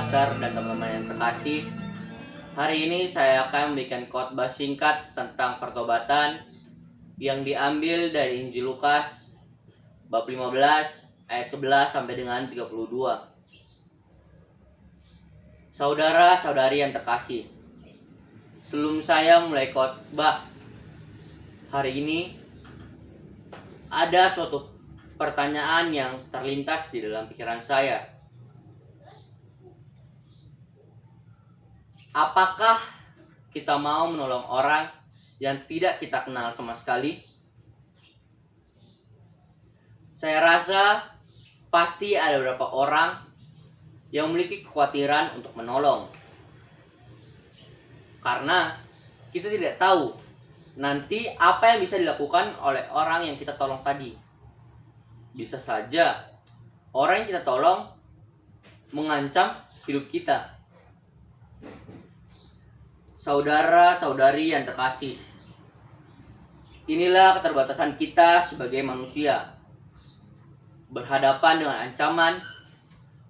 Pater dan teman-teman yang terkasih. Hari ini saya akan memberikan khotbah singkat tentang pertobatan yang diambil dari Injil Lukas bab 15 ayat 11 sampai dengan 32. Saudara-saudari yang terkasih, sebelum saya mulai khotbah hari ini, ada suatu pertanyaan yang terlintas di dalam pikiran saya. Apakah kita mau menolong orang yang tidak kita kenal sama sekali? Saya rasa pasti ada beberapa orang yang memiliki kekhawatiran untuk menolong. Karena kita tidak tahu nanti apa yang bisa dilakukan oleh orang yang kita tolong tadi. Bisa saja orang yang kita tolong mengancam hidup kita. Saudara-saudari yang terkasih, inilah keterbatasan kita sebagai manusia. Berhadapan dengan ancaman,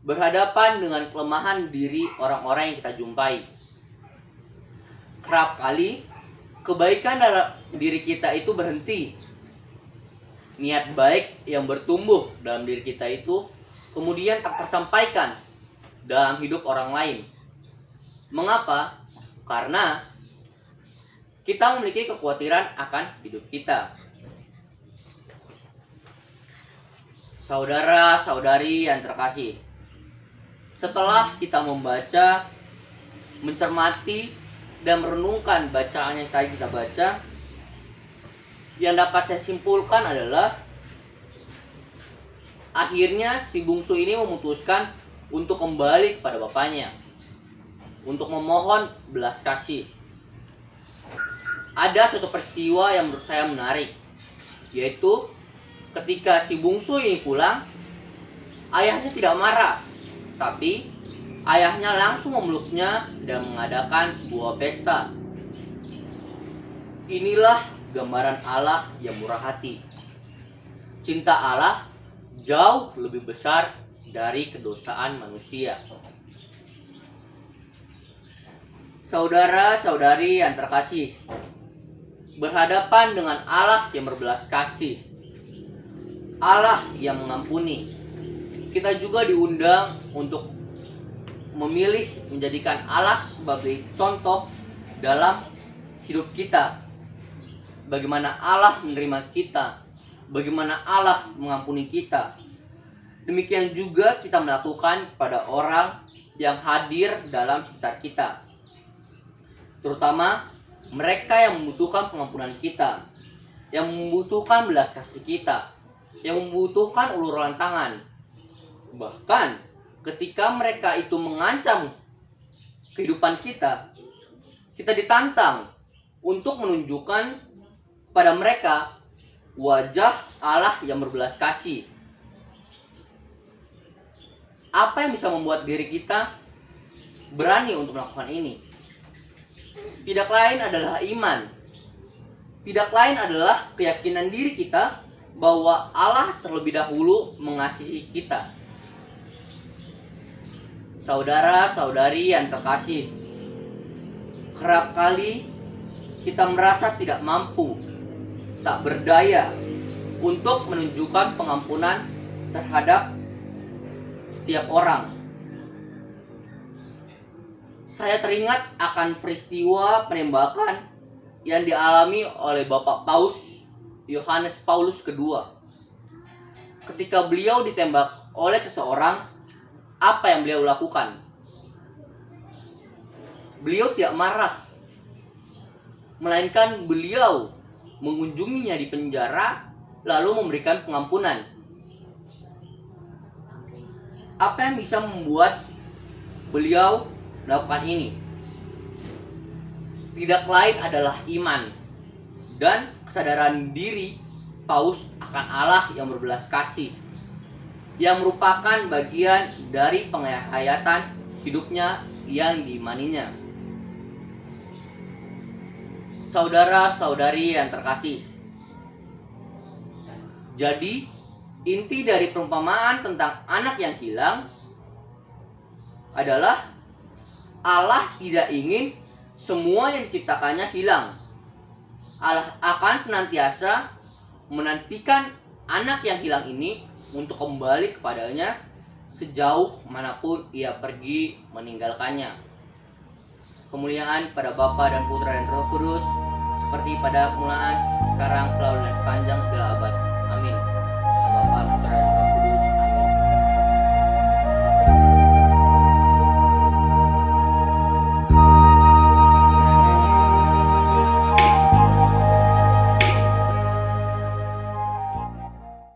berhadapan dengan kelemahan diri orang-orang yang kita jumpai. Kerap kali kebaikan dalam diri kita itu berhenti. Niat baik yang bertumbuh dalam diri kita itu kemudian tak tersampaikan dalam hidup orang lain. Mengapa? Karena kita memiliki kekhawatiran akan hidup kita. Saudara-saudari yang terkasih, setelah kita membaca, mencermati, dan merenungkan bacaan yang tadi kita baca, yang dapat saya simpulkan adalah akhirnya si bungsu ini memutuskan untuk kembali kepada bapaknya, untuk memohon belas kasih. Ada suatu peristiwa yang menurut saya menarik, yaitu ketika si bungsu ini pulang, ayahnya tidak marah, tapi ayahnya langsung memeluknya dan mengadakan sebuah pesta. Inilah gambaran Allah yang murah hati. Cinta Allah jauh lebih besar dari kedosaan manusia. Saudara-saudari yang terkasih, berhadapan dengan Allah yang berbelas kasih, Allah yang mengampuni, kita juga diundang untuk memilih menjadikan Allah sebagai contoh dalam hidup kita. Bagaimana Allah menerima kita, bagaimana Allah mengampuni kita. Demikian juga kita melakukan pada orang yang hadir dalam sekitar kita, terutama mereka yang membutuhkan pengampunan kita, yang membutuhkan belas kasih kita, yang membutuhkan uluran tangan. Bahkan ketika mereka itu mengancam kehidupan kita, kita ditantang untuk menunjukkan pada mereka wajah Allah yang berbelas kasih. Apa yang bisa membuat diri kita berani untuk melakukan ini? Tidak lain adalah iman. Tidak lain adalah keyakinan diri kita bahwa Allah terlebih dahulu mengasihi kita. Saudara-saudari yang terkasih, kerap kali kita merasa tidak mampu, tak berdaya untuk menunjukkan pengampunan terhadap setiap orang. Saya teringat akan peristiwa penembakan yang dialami oleh Bapak Paus Yohanes Paulus II. Ketika beliau ditembak oleh seseorang, apa yang beliau lakukan? Beliau tidak marah, melainkan beliau mengunjunginya di penjara lalu memberikan pengampunan. Apa yang bisa membuat beliau melakukan ini? Tidak lain adalah iman dan kesadaran diri Paus akan Allah yang berbelas kasih, yang merupakan bagian dari penghayatan hidupnya yang diimaninya. Saudara-saudari yang terkasih, jadi inti dari perumpamaan tentang anak yang hilang adalah Allah tidak ingin semua yang diciptakannya hilang. Allah akan senantiasa menantikan anak yang hilang ini untuk kembali kepadanya sejauh manapun ia pergi meninggalkannya. Kemuliaan pada Bapa dan Putra dan Roh Kudus, seperti pada permulaan, sekarang, selalu, dan sepanjang segala abad.